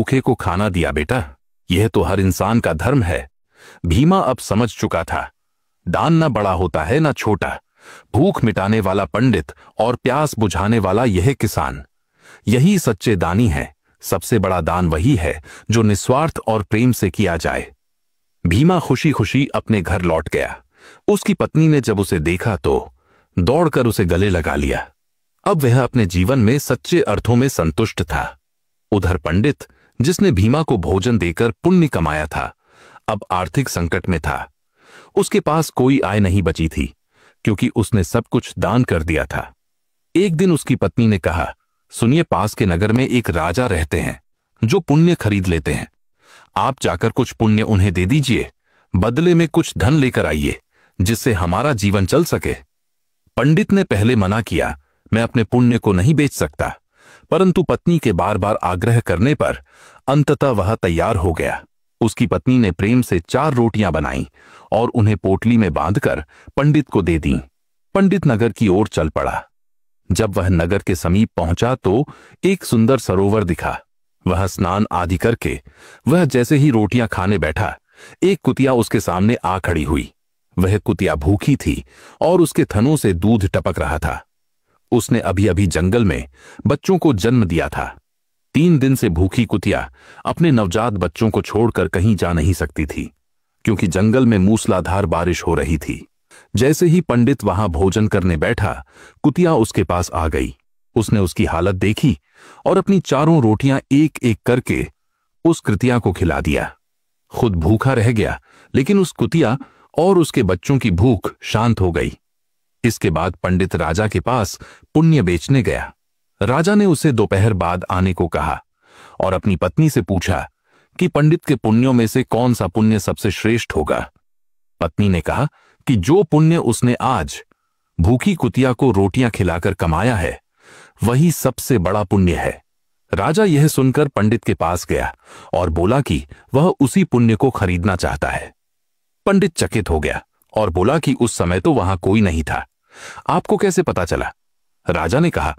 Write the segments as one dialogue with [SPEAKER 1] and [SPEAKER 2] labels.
[SPEAKER 1] भूखे को खाना दिया बेटा, यह तो हर इंसान का धर्म है। भीमा अब समझ चुका था, दान न बड़ा होता है न छोटा, भूख मिटाने वाला पंडित और प्यास बुझाने वाला यह किसान, यही सच्चे दानी है। सबसे बड़ा दान वही है जो निस्वार्थ और प्रेम से किया जाए। भीमा खुशी खुशी अपने घर लौट गया। उसकी पत्नी ने जब उसे देखा तो दौड़कर उसे गले लगा लिया। अब वह अपने जीवन में सच्चे अर्थों में संतुष्ट था। उधर पंडित, जिसने भीमा को भोजन देकर पुण्य कमाया था, अब आर्थिक संकट में था। उसके पास कोई आय नहीं बची थी, क्योंकि उसने सब कुछ दान कर दिया था। एक दिन उसकी पत्नी ने कहा, सुनिए, पास के नगर में एक राजा रहते हैं जो पुण्य खरीद लेते हैं। आप जाकर कुछ पुण्य उन्हें दे दीजिए, बदले में कुछ धन लेकर आइए, जिससे हमारा जीवन चल सके। पंडित ने पहले मना किया, मैं अपने पुण्य को नहीं बेच सकता, परंतु पत्नी के बार बार आग्रह करने पर अंततः वह तैयार हो गया। उसकी पत्नी ने प्रेम से 4 रोटियां बनाई और उन्हें पोटली में बांधकर पंडित को दे दी। पंडित नगर की ओर चल पड़ा। जब वह नगर के समीप पहुंचा तो एक सुंदर सरोवर दिखा। वह स्नान आदि करके वह जैसे ही रोटियां खाने बैठा, एक कुतिया उसके सामने आ खड़ी हुई। वह कुतिया भूखी थी और उसके थनों से दूध टपक रहा था। उसने अभी अभी जंगल में बच्चों को जन्म दिया था। 3 दिन से भूखी कुतिया अपने नवजात बच्चों को छोड़कर कहीं जा नहीं सकती थी, क्योंकि जंगल में मूसलाधार बारिश हो रही थी। जैसे ही पंडित वहां भोजन करने बैठा, कुतिया उसके पास आ गई। उसने उसकी हालत देखी और अपनी 4 रोटियां एक एक करके उस कुतिया को खिला दिया। खुद भूखा रह गया, लेकिन उस कुतिया और उसके बच्चों की भूख शांत हो गई। इसके बाद पंडित राजा के पास पुण्य बेचने गया। राजा ने उसे दोपहर बाद आने को कहा और अपनी पत्नी से पूछा कि पंडित के पुण्यों में से कौन सा पुण्य सबसे श्रेष्ठ होगा। पत्नी ने कहा कि जो पुण्य उसने आज भूखी कुतिया को रोटियां खिलाकर कमाया है, वही सबसे बड़ा पुण्य है। राजा यह सुनकर पंडित के पास गया और बोला कि वह उसी पुण्य को खरीदना चाहता है। पंडित चकित हो गया और बोला कि उस समय तो वहां कोई नहीं था, आपको कैसे पता चला? राजा ने कहा,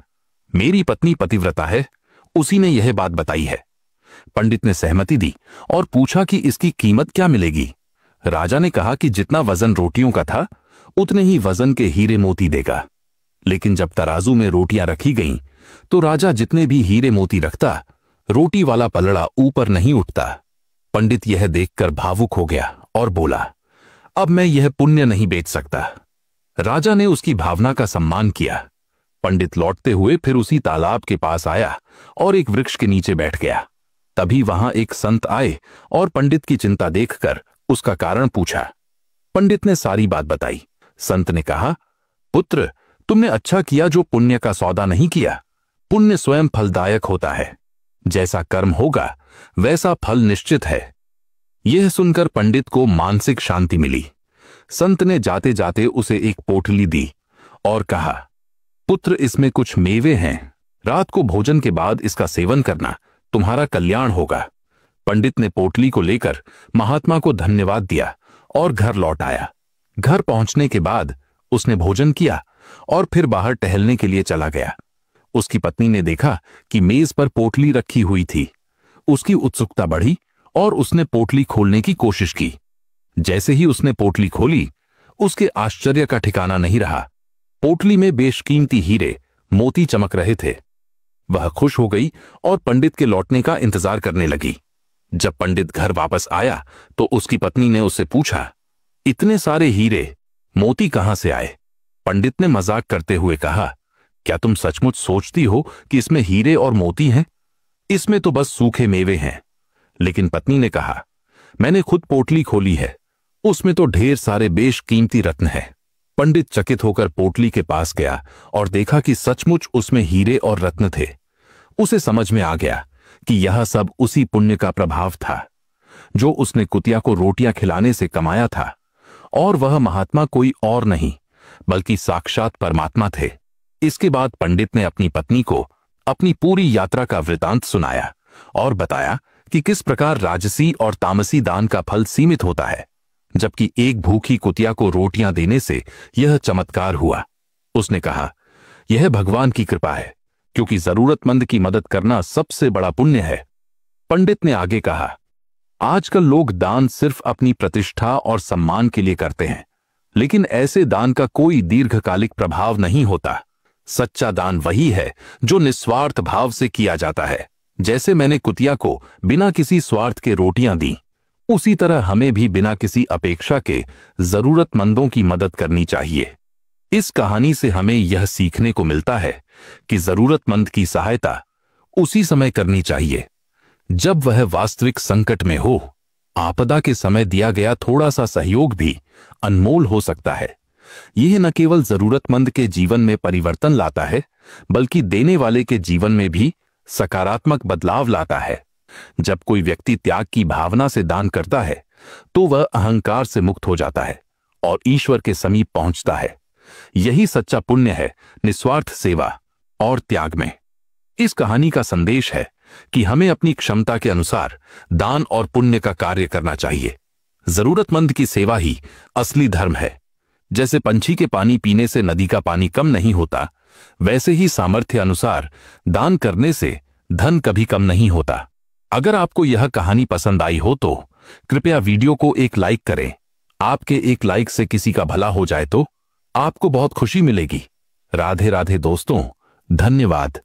[SPEAKER 1] मेरी पत्नी पतिव्रता है, उसी ने यह बात बताई है। पंडित ने सहमति दी और पूछा कि इसकी कीमत क्या मिलेगी। राजा ने कहा कि जितना वजन रोटियों का था, उतने ही वजन के हीरे मोती देगा। लेकिन जब तराजू में रोटियां रखी गईं, तो राजा जितने भी हीरे मोती रखता, रोटी वाला पलड़ा ऊपर नहीं उठता। पंडित यह देखकर भावुक हो गया और बोला, अब मैं यह पुण्य नहीं बेच सकता। राजा ने उसकी भावना का सम्मान किया। पंडित लौटते हुए फिर उसी तालाब के पास आया और एक वृक्ष के नीचे बैठ गया। तभी वहां एक संत आए और पंडित की चिंता देखकर उसका कारण पूछा। पंडित ने सारी बात बताई। संत ने कहा, पुत्र, तुमने अच्छा किया जो पुण्य का सौदा नहीं किया। पुण्य स्वयं फलदायक होता है। जैसा कर्म होगा वैसा फल निश्चित है। यह सुनकर पंडित को मानसिक शांति मिली। संत ने जाते जाते उसे एक पोटली दी और कहा, पुत्र, इसमें कुछ मेवे हैं, रात को भोजन के बाद इसका सेवन करना, तुम्हारा कल्याण होगा। पंडित ने पोटली को लेकर महात्मा को धन्यवाद दिया और घर लौट आया। घर पहुंचने के बाद उसने भोजन किया और फिर बाहर टहलने के लिए चला गया। उसकी पत्नी ने देखा कि मेज पर पोटली रखी हुई थी। उसकी उत्सुकता बढ़ी और उसने पोटली खोलने की कोशिश की। जैसे ही उसने पोटली खोली, उसके आश्चर्य का ठिकाना नहीं रहा। पोटली में बेशकीमती हीरे मोती चमक रहे थे। वह खुश हो गई और पंडित के लौटने का इंतजार करने लगी। जब पंडित घर वापस आया तो उसकी पत्नी ने उससे पूछा, इतने सारे हीरे मोती कहां से आए? पंडित ने मजाक करते हुए कहा, क्या तुम सचमुच सोचती हो कि इसमें हीरे और मोती हैं? इसमें तो बस सूखे मेवे हैं। लेकिन पत्नी ने कहा, मैंने खुद पोटली खोली है, उसमें तो ढेर सारे बेशकीमती रत्न हैं। पंडित चकित होकर पोटली के पास गया और देखा कि सचमुच उसमें हीरे और रत्न थे। उसे समझ में आ गया कि यह सब उसी पुण्य का प्रभाव था जो उसने कुतिया को रोटियां खिलाने से कमाया था, और वह महात्मा कोई और नहीं बल्कि साक्षात परमात्मा थे। इसके बाद पंडित ने अपनी पत्नी को अपनी पूरी यात्रा का वृतांत सुनाया और बताया कि किस प्रकार राजसी और तामसी दान का फल सीमित होता है, जबकि एक भूखी कुतिया को रोटियां देने से यह चमत्कार हुआ। उसने कहा, यह भगवान की कृपा है, क्योंकि जरूरतमंद की मदद करना सबसे बड़ा पुण्य है। पंडित ने आगे कहा, आजकल लोग दान सिर्फ अपनी प्रतिष्ठा और सम्मान के लिए करते हैं, लेकिन ऐसे दान का कोई दीर्घकालिक प्रभाव नहीं होता। सच्चा दान वही है जो निस्वार्थ भाव से किया जाता है। जैसे मैंने कुतिया को बिना किसी स्वार्थ के रोटियां दी, उसी तरह हमें भी बिना किसी अपेक्षा के जरूरतमंदों की मदद करनी चाहिए। इस कहानी से हमें यह सीखने को मिलता है कि जरूरतमंद की सहायता उसी समय करनी चाहिए जब वह वास्तविक संकट में हो। आपदा के समय दिया गया थोड़ा सा सहयोग भी अनमोल हो सकता है। यह न केवल जरूरतमंद के जीवन में परिवर्तन लाता है, बल्कि देने वाले के जीवन में भी सकारात्मक बदलाव लाता है। जब कोई व्यक्ति त्याग की भावना से दान करता है, तो वह अहंकार से मुक्त हो जाता है और ईश्वर के समीप पहुंचता है। यही सच्चा पुण्य है, निस्वार्थ सेवा और त्याग में। इस कहानी का संदेश है कि हमें अपनी क्षमता के अनुसार दान और पुण्य का कार्य करना चाहिए। जरूरतमंद की सेवा ही असली धर्म है। जैसे पंछी के पानी पीने से नदी का पानी कम नहीं होता, वैसे ही सामर्थ्य अनुसार दान करने से धन कभी कम नहीं होता। अगर आपको यह कहानी पसंद आई हो तो कृपया वीडियो को एक लाइक करें। आपके एक लाइक से किसी का भला हो जाए तो आपको बहुत खुशी मिलेगी। राधे राधे दोस्तों, धन्यवाद।